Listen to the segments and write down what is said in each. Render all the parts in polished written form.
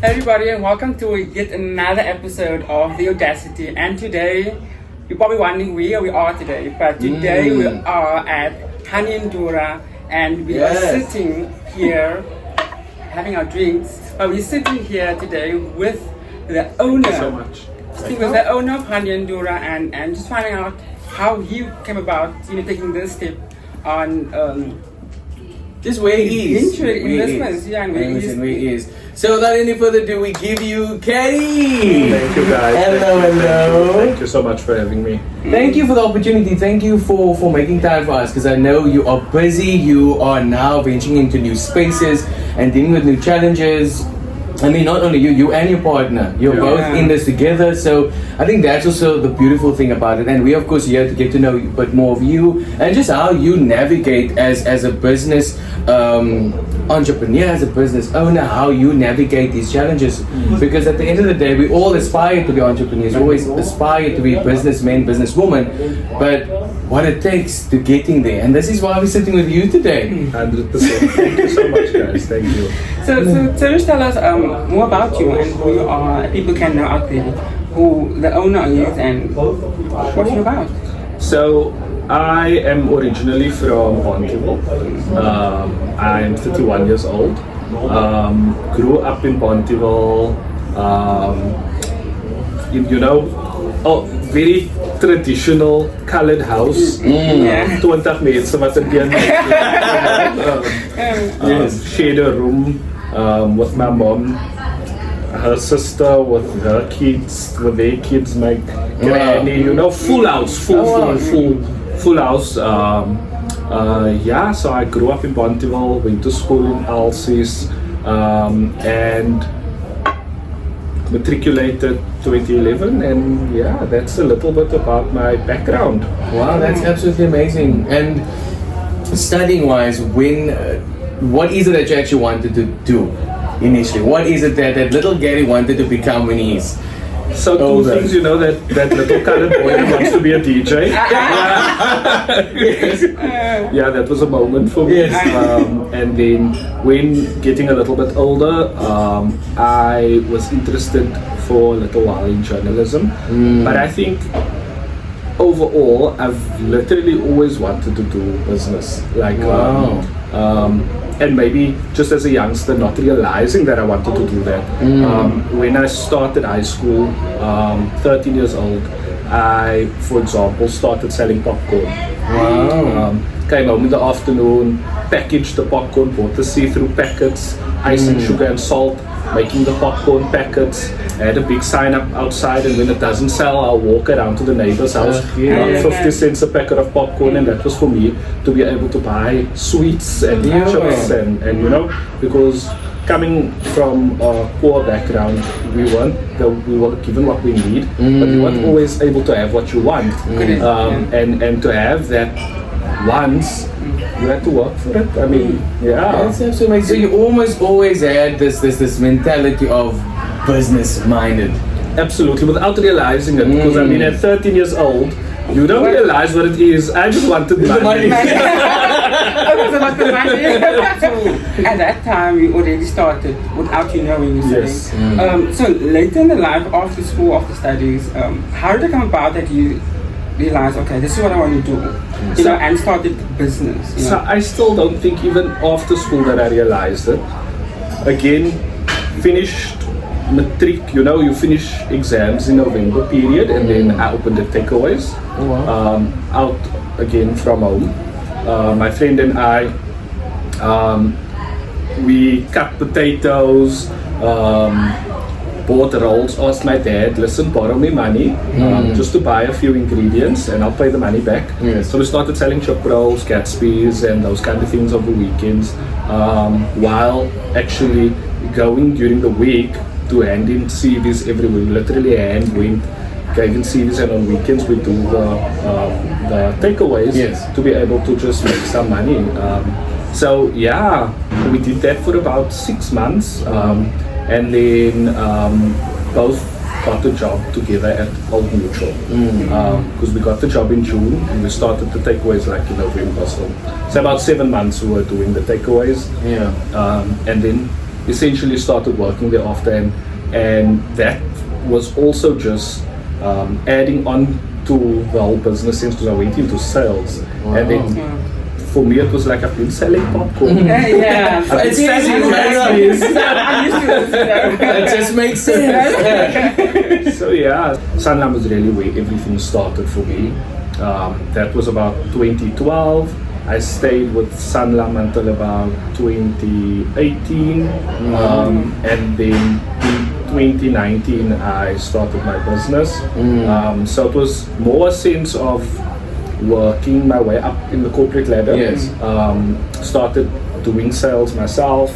everybody, and welcome to yet another episode of the Audacity. And today, you're probably wondering where we are today, but today we are at Honey Dora, and we are sitting here having our drinks. But we're sitting here today with the owner. Thank you so much. Sitting with the owner of Honey Dora, and just finding out how he came about, taking this step on. Just where he is. Investments, and where he is. So without any further ado, we give you Kenny. Thank you guys. Hello. Thank you so much for having me. Thank you for the opportunity. Thank you for making time for us, because I know you are busy. You are now venturing into new spaces and dealing with new challenges. I mean, not only you and your partner, you're both in this together. So I think that's also the beautiful thing about it. And we, of course, here to get to know a bit more of you and just how you navigate as a business entrepreneur, as a business owner, how you navigate these challenges. Because at the end of the day, we all aspire to be entrepreneurs, always aspire to be businessmen, businesswomen, but what it takes to getting there. And this is why we're sitting with you today. 100%. Thank you so much, guys. Thank you. So just tell us more about you and who you are. People can know out there who the owner is and what you're about. So, I am originally from Bontiville. I'm 31 years old. Grew up in Bontiville. Very traditional colored house. 20 mense wat in shared a room with my mom, her sister, with her kids, with their kids, my granny, full house, full house. So I grew up in Bontiville, went to school in Alces, and matriculated 2011, and that's a little bit about my background. Wow, that's absolutely amazing. And studying wise, what is it that you actually wanted to do initially? What is it that little Gary wanted to become when he's so two things, that little colored boy that wants to be a DJ. That was a moment for me. And then when getting a little bit older, I was interested for a little while in journalism. But I think overall, I've literally always wanted to do business. And maybe just as a youngster, not realizing that I wanted to do that. When I started high school, 13 years old, I, for example, started selling popcorn. Came home in the afternoon, packaged the popcorn, bought the see-through packets, ice and sugar and salt, making the popcorn packets. I had a big sign up outside, and when it doesn't sell, I'll walk around to the neighbor's house, 50 cents a packet of popcorn, and that was for me to be able to buy sweets and chips and because coming from a poor background, we were given what we need, but we weren't always able to have what you want. And to have that once, you had to work for it. I mean, That's absolutely amazing. So you almost always had this mentality of business-minded. Absolutely, without realizing it. Because I mean, at 13 years old, you don't realize what it is. I just wanted money. At that time, you already started without you knowing. Yes. So later in the life, after school, after studies, how did it come about that you realized, okay, this is what I want to do, and started business? So I still don't think even after school that I realized it. Again, finished matric, you finish exams in November period, and then I opened the takeaways out again from home. My friend and I, we cut potatoes, bought rolls, asked my dad, listen, borrow me money just to buy a few ingredients and I'll pay the money back. So we started selling chip rolls, Gatsby's and those kind of things over weekends, while actually going during the week to hand in CVs everywhere. Literally giving CVs, and on weekends we do the takeaways to be able to just make some money. We did that for about 6 months, and then both got a job together at Old Mutual, because we got the job in June and we started the takeaways in November. So about 7 months we were doing the takeaways, and then essentially started working there after, and that was also just adding on to the whole business sense, because I went into sales, and then for me it was like I've been selling popcorn. Yeah. I've been selling magazines. I'm used to this. That just makes sense. So yeah, Sanlam was really where everything started for me. That was about 2012. I stayed with Sanlam until about 2018, and then in 2019 I started my business. So it was more a sense of working my way up in the corporate ladder. Yes. Started doing sales myself.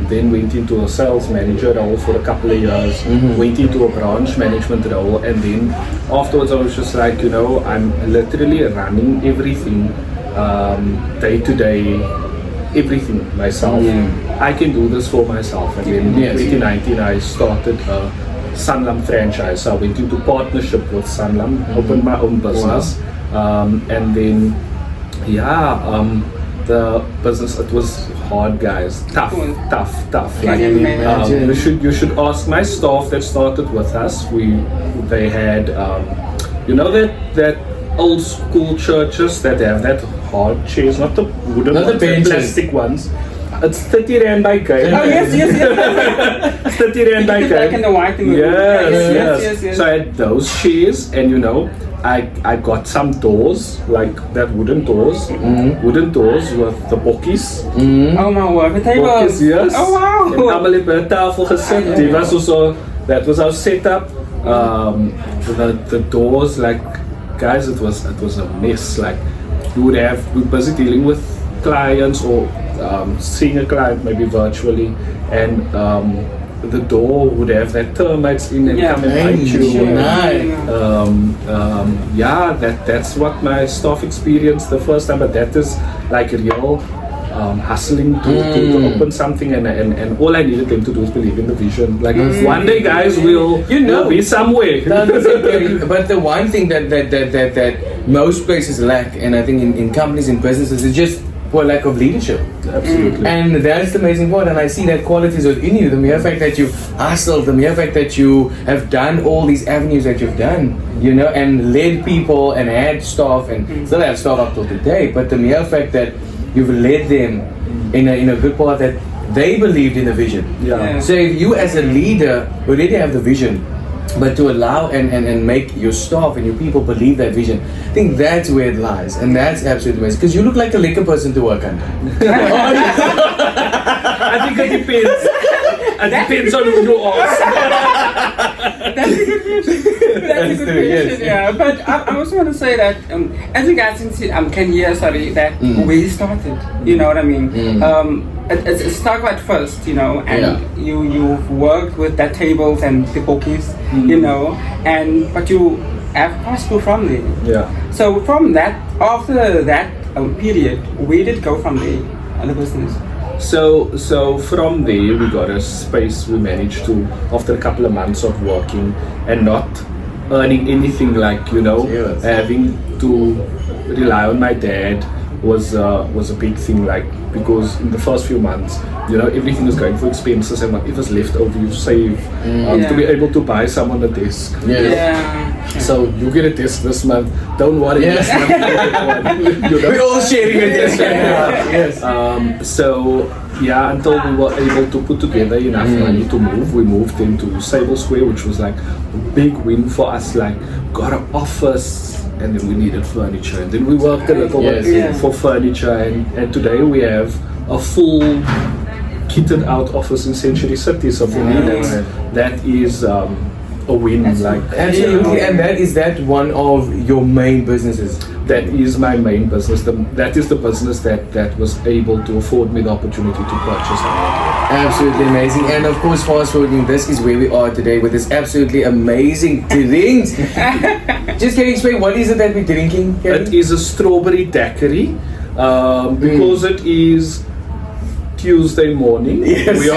Then went into a sales manager role for a couple of years, went into a branch management role, and then afterwards I was just like, I'm literally running everything, day to day, everything myself. I can do this for myself. And then in 2019 I started a Sanlam franchise. So I went into partnership with Sanlam, opened my own business, and then the business, it was hard, guys. Tough. Like, you should ask my staff that started with us. They had that old school churches that have that hard chairs, not the wooden Not the ones, the benches. plastic ones. It's 30 rand by game. Oh yes. 30 rand by game. Black and the white. Yes. So I had those chairs, and I got some doors, like that wooden doors with the bokkies. Oh my word, the table. Bokkies, yes. Oh wow. En allemaal het by 'n tafel gesit. Die was also, that was our setup. The doors, like, guys, it was a mess. Like, we're busy dealing with clients or seeing a client maybe virtually, and the door would have that termites in and come and bite you. That's what my staff experienced the first time, but that is like real hustling to open something, and all I needed them to do is believe in the vision. Like, one day, guys, we'll be somewhere. But the one thing that most places lack, and I think in companies and businesses, is just for lack of leadership. Absolutely. And that's the amazing part, and I see that qualities within you. The mere fact that you hustled, the mere fact that you have done all these avenues that you've done, and led people and had staff, and still have staff up till today, but the mere fact that you've led them in a good path, that they believed in the vision. Yeah. So if you as a leader already have the vision, but to allow and make your staff and your people believe that vision, I think that's where it lies, and that's absolutely amazing. Because you look like a liquor person to work under. I think it depends. It depends on who you ask. That's a good question. That's a good question. Yeah, but I also want to say that as you guys can hear, that we started. You know what I mean? It started at first, and you've worked with the tables and the bookies, but you have prospered from there. Yeah. So from that, after that period, where did it go from there, the business? So from there we got a space. We managed to, after a couple of months of working and not earning anything, like having to rely on my dad was a big thing, like, because in the first few months, everything is going for expenses, and whatever's left over you save to be able to buy someone a desk. So you get a desk this month, don't worry, this month you get one. We're all sharing a desk right now. Yes. Until we were able to put together enough money to move, we moved into Sable Square, which was like a big win for us. Like, got an office, and then we needed furniture, and then we worked a little bit for furniture, and today we have a full kitted out office in Century City. So for me, that is a win. Absolutely. And that one of your main businesses? That is my main business. That is the business that was able to afford me the opportunity to purchase it. Absolutely amazing. And of course, fast forwarding, this is where we are today with this absolutely amazing drinks. Just can you explain, what is it that we're drinking, Kevin? It is a strawberry daiquiri, because it is Tuesday morning. Yes. We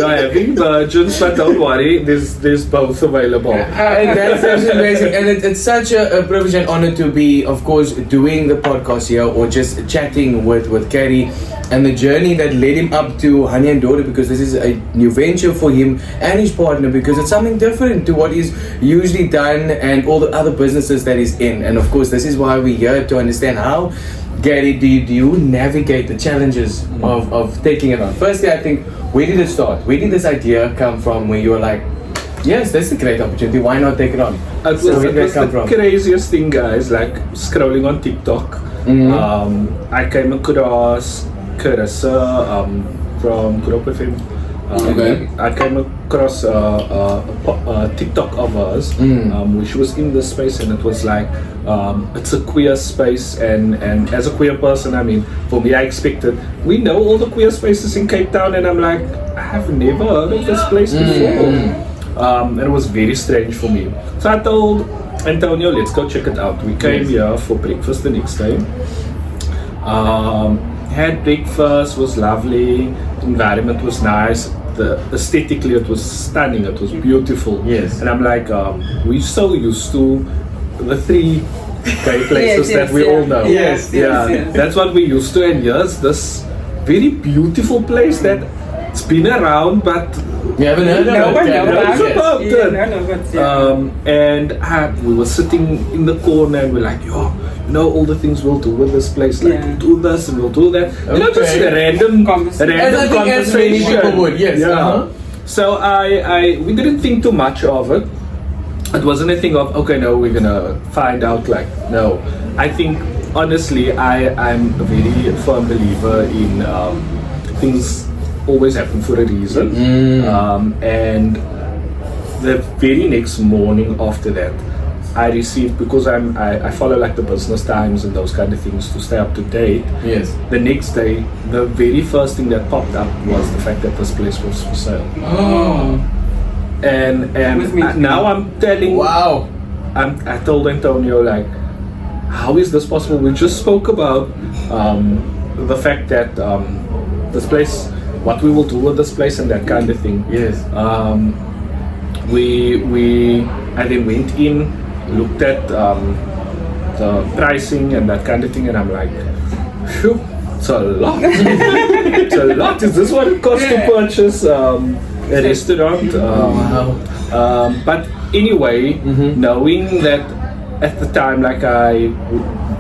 are having virgins, but don't worry, there's both available. And that's absolutely amazing. And it's such a privilege and honor to be, of course, doing the podcast here, or just chatting with Kerry. and the journey that led him up to Honey and Dora, because this is a new venture for him and his partner, because it's something different to what he's usually done and all the other businesses that he's in. And of course, this is why we're here to understand how, Gary, do you navigate the challenges of taking it on? Firstly, I think, where did it start? Where did this idea come from, where you were like, yes, that's a great opportunity, why not take it on? It was the craziest thing, guys, like scrolling on TikTok. I came across Carissa from Group FM. I came across a TikTok of hers, where she was in this space, and it was like, it's a queer space, and as a queer person, I mean, for me, I expected, we know all the queer spaces in Cape Town, and I'm like, I have never heard of this place before. And it was very strange for me. So I told Antonio, let's go check it out. We came here for breakfast the next day. Had breakfast, was lovely, environment was nice, aesthetically it was stunning, it was beautiful. Yes. And I'm like, we're so used to the three gay places that we all know. Yes. That's what we used to, and here's this very beautiful place that it's been around, but you haven't heard of it? And we were sitting in the corner, and we're like, yo, you know, all the things we'll do with this place, like we'll do this and we'll do that. You know, just a random conversation. As many people would, yes. Yeah. So we didn't think too much of it. It wasn't a thing of, okay, no, we're gonna find out, like, no. I think, honestly, I'm a very firm believer in things always happen for a reason. And the very next morning after that, I received, because I follow like the Business Times and those kind of things to stay up to date. Yes. The next day, the very first thing that popped up was the fact that this place was for sale. And now I'm telling. Wow. I told Antonio, like, how is this possible? We just spoke about the fact that this place, what we will do with this place and that kind of thing. Yes. I then went in, looked at the pricing and that kind of thing, and I'm like, phew, it's a lot. It's a lot. Is this what it costs to purchase a restaurant? But anyway, knowing that at the time, like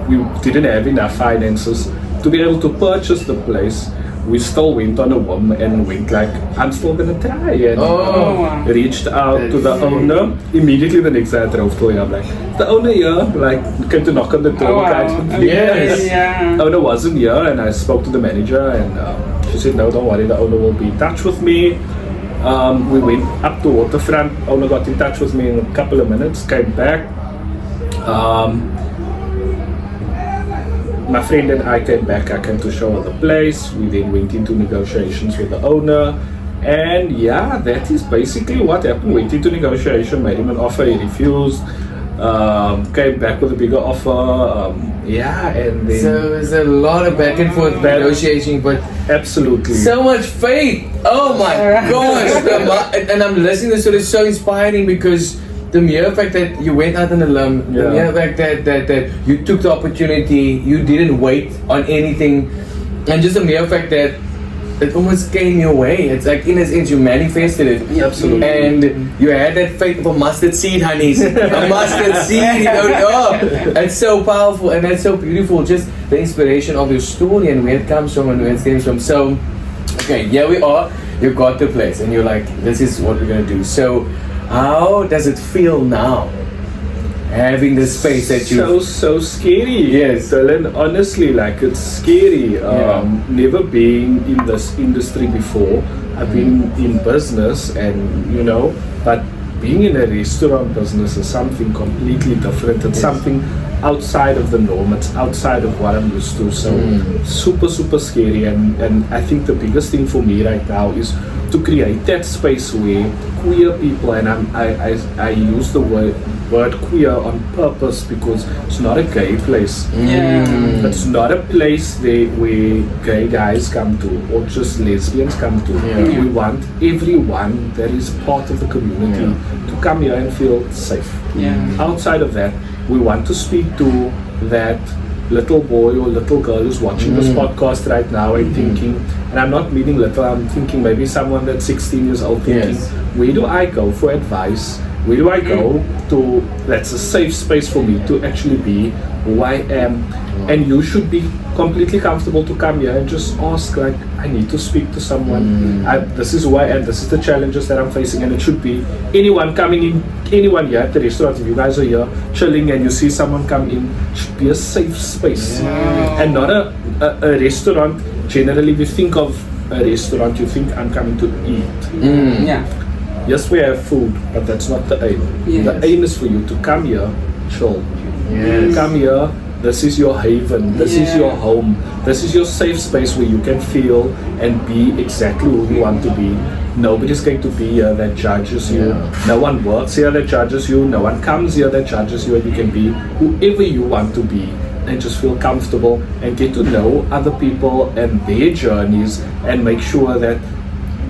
we didn't have enough finances to be able to purchase the place, we still went on a whim and went like, I'm still gonna try, and reached out to the owner. Immediately the next day I drove to him. I'm like, the owner here, like, came to knock on the door. Owner wasn't here, and I spoke to the manager, and she said, no, don't worry, the owner will be in touch with me. We went up to Waterfront. Owner got in touch with me in a couple of minutes, came back. My friend and I came back. I came to show her the place. We then went into negotiations with the owner, and yeah, that is basically what happened. Went into negotiation, made him an offer, he refused. Came back with a bigger offer. And then so there's a lot of back and forth negotiating, but absolutely so much faith. Oh my gosh! And I'm listening to this, so it's so inspiring, because the mere fact that you went out on a limb, the mere fact that you took the opportunity, you didn't wait on anything, and just the mere fact that it almost came your way. It's like, in a sense, you manifested it. Absolutely. And you had that faith of a mustard seed, honeys. A mustard seed, you know. It's so powerful, and that's so beautiful. Just the inspiration of your story and where it comes from and where it stems from. So, okay, here we are. You got the place, and you're like, this is what we're gonna do. So, how does it feel now, having the space that you... So scary. Yes. Dylan, honestly, like, it's scary. Never being in this industry before. I've been in business, and you know, but being in a restaurant business is something completely different. It's something outside of the norm. It's outside of what I'm used to. So super scary. And I think the biggest thing for me right now is to create that space where queer people, and I use the word queer on purpose, because it's not a gay place. It's not a place where gay guys come to, or just lesbians come to. We want everyone that is part of the community to come here and feel safe. Outside of that, we want to speak to that little boy or little girl who's watching this podcast right now and thinking, and I'm not meaning little, I'm thinking maybe someone that's 16 years old thinking, where do I go for advice? Where do I go to, that's a safe space for me to actually be who I am? And you should be completely comfortable to come here and just ask, like, I need to speak to someone. This is who I am, this is the challenges that I'm facing, and it should be anyone coming in, anyone here at the restaurant. If you guys are here chilling and you see someone come in, it should be a safe space. And not a restaurant. Generally, if you think of a restaurant, you think I'm coming to eat. Yes, we have food, but that's not the aim. The aim is for you to come here, chill. Come here, this is your haven, this is your home, this is your safe space where you can feel and be exactly who you want to be. Nobody's going to be here that judges you. No one works here that judges you. No one comes here that judges you, and you can be whoever you want to be and just feel comfortable and get to know other people and their journeys and make sure that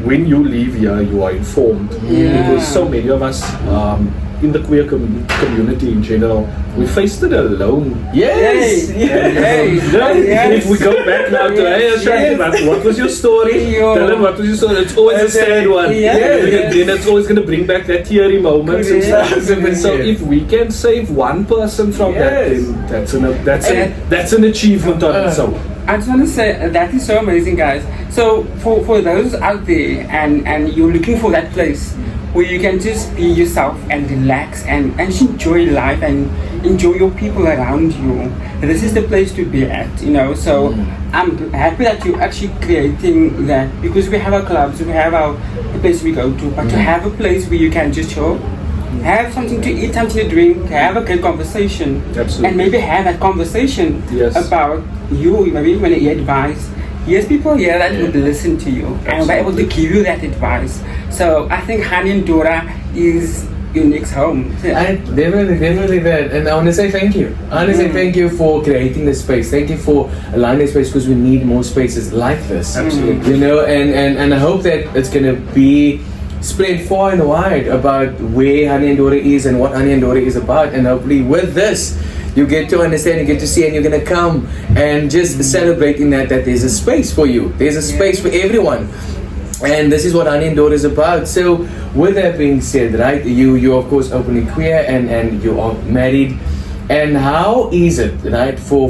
when you leave here, you are informed. Because so many of us in the queer community in general, we faced it alone. If we go back now to what was your story? Tell them what was your story. It's always a sad one. Then it's always going to bring back that teary moment. So if we can save one person from that, then that's an achievement on its own. I just want to say that is so amazing, guys. So for those out there and you're looking for that place where you can just be yourself and relax and enjoy life and enjoy your people around you, this is the place to be at, you know. So I'm happy that you're actually creating that, because we have our clubs, we have our place we go to, but to have a place where you can just chill, have something to eat, something to drink, have a good conversation. Absolutely. And maybe have that conversation about you, maybe when you advise. Yes, people here that would listen to you and be able to give you that advice. So I think Honey Dora is your next home. I definitely that, and I want to say thank you. I want to say thank you for creating this space. Thank you for allowing this space, because we need more spaces like this. Absolutely. You know, and I hope that it's gonna be spread far and wide about where Honey Dora is and what Honey Dora is about, and hopefully with this you get to understand, you get to see, and you're gonna come and just celebrating that there's a space for you, there's a space for everyone, and this is what Honey Dora is about. So with that being said, right, you of course openly queer and you are married, and how is it, right, for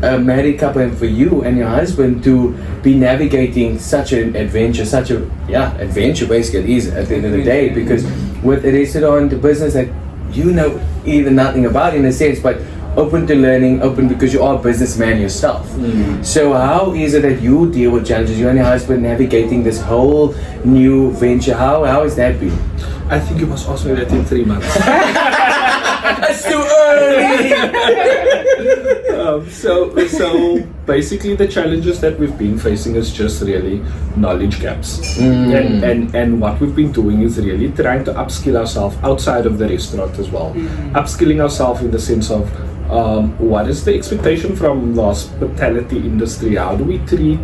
a married couple and for you and your husband to be navigating such an adventure, adventure basically it is at the end of the day, because with a restaurant, the business that you know even nothing about in a sense, but open to learning, open because you are a businessman yourself. So how is it that you deal with challenges, you and your husband navigating this whole new venture? How has that been? I think you must ask me that in 3 months. That's too early. So basically the challenges that we've been facing is just really knowledge gaps. And what we've been doing is really trying to upskill ourselves outside of the restaurant as well. Upskilling ourselves in the sense of what is the expectation from the hospitality industry? How do we treat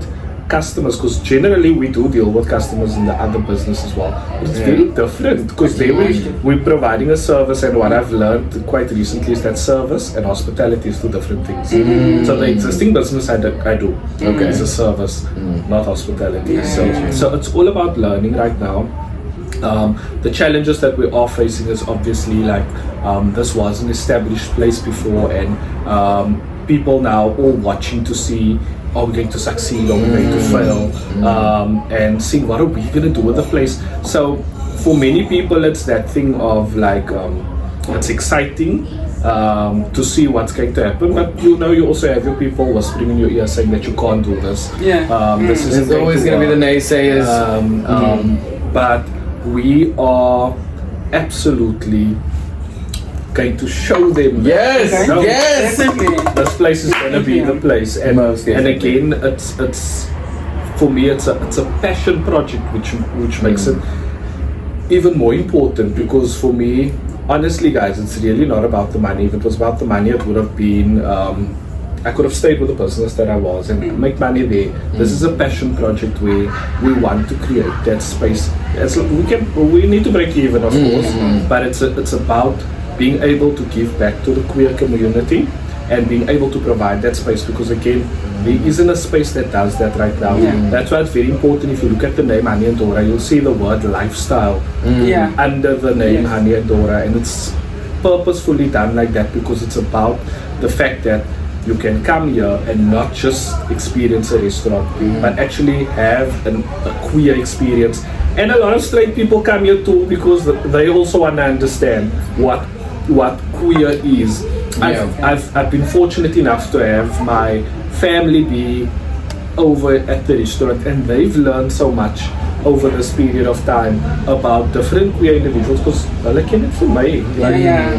customers? Because generally we do deal with customers in the other business as well, but it's very different, because we're providing a service, and what I've learned quite recently is that service and hospitality is two different things. So the existing business I do is a service, not hospitality. So it's all about learning right now. The challenges that we are facing is obviously like this was an established place before, and people now all watching to see, are we going to succeed, are we going to fail, and seeing what are we going to do with the place. So for many people it's that thing of like it's exciting to see what's going to happen, but you know you also have your people whispering in your ear saying that you can't do this. This is always going to be the naysayers. But we are absolutely going to show them. Yes, yes. This place is going to be the place, and again, it's for me, it's a passion project, which makes it even more important. Because for me, honestly, guys, it's really not about the money. If it was about the money, it would have been. I could have stayed with the business that I was and make money there. This is a passion project where we want to create that space. We need to break even, of course, but it's about being able to give back to the queer community and being able to provide that space, because again, there isn't a space that does that right now. That's why it's very important. If you look at the name Honey and Dora, you'll see the word lifestyle under the name Honey and Dora, and it's purposefully done like that because it's about the fact that you can come here and not just experience a restaurant, but actually have a queer experience. And a lot of straight people come here too because they also want to understand what queer is. I've been fortunate enough to have my family be over at the restaurant, and they've learned so much over this period of time about different queer individuals, because they came for me.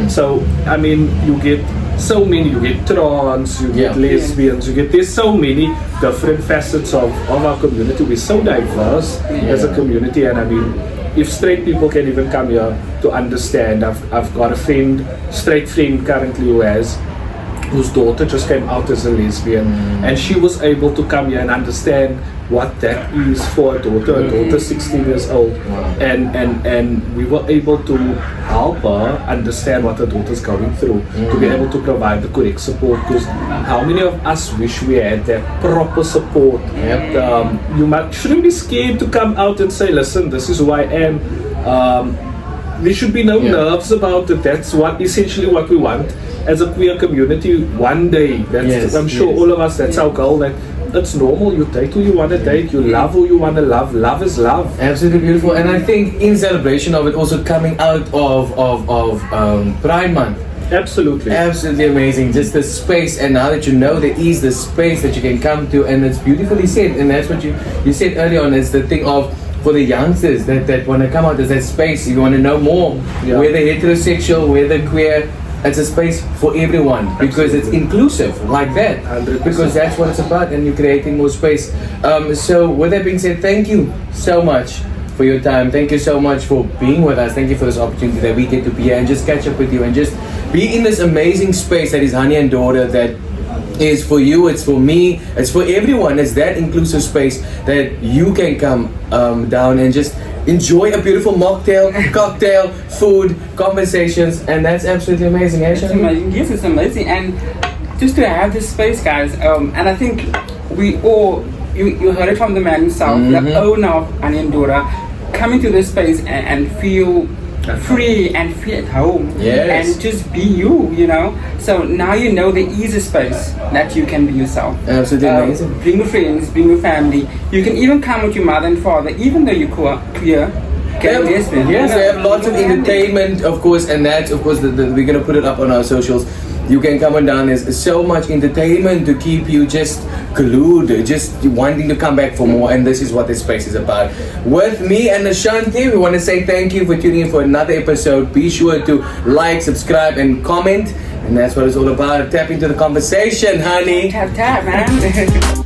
So I mean, you get so many, you get trans, you get lesbians, there's so many different facets of our community. We're so diverse as a community, and I mean, if straight people can even come here to understand, I've got a straight friend currently whose daughter just came out as a lesbian, and she was able to come here and understand what that is for a daughter. A daughter 16 years old, and we were able to help her understand what her daughter's going through, to be able to provide the correct support, because how many of us wish we had that proper support? You shouldn't be scared to come out and say, listen, this is who I am. There should be no nerves about it. That's essentially what we want as a queer community. One day, I'm sure all of us, that's our goal, that it's normal. You date who you want to date, you love who you want to love. Love is love. Absolutely beautiful. And I think in celebration of it, also coming out of Pride Month, absolutely amazing. Just the space, and now that you know there is the space that you can come to, and it's beautifully said, and that's what you said earlier on, is the thing of, for the youngsters that want to come out, there's that space. If you want to know more, whether heterosexual, whether queer, it's a space for everyone, because it's inclusive like that. 100%. Because that's what it's about, and you're creating more space. So with that being said, thank you so much for your time. Thank you so much for being with us. Thank you for this opportunity that we get to be here and just catch up with you and just be in this amazing space that is Honey and Dora, that is for you, it's for me, it's for everyone. It's that inclusive space that you can come down and just enjoy a beautiful mocktail, cocktail, food, conversations, and that's absolutely amazing. It's amazing. Yes, it's amazing. And just to have this space, guys, and I think we all, you heard it from the man himself, the owner of Honey and Dora, coming to this space and feel free and feel at home, and just be you know. So now you know there is a space that you can be yourself. Absolutely amazing. Bring your friends, bring your family. You can even come with your mother and father, even though you're queer. Yes, they have lots of entertainment, of course, and that's, of course, we're gonna put it up on our socials. You can come on down. There's so much entertainment to keep you just glued, just wanting to come back for more, and this is what this space is about. With me and Ashanti, we want to say thank you for tuning in for another episode. Be sure to like, subscribe, and comment, and that's what it's all about. Tap into the conversation, honey. Tap, man.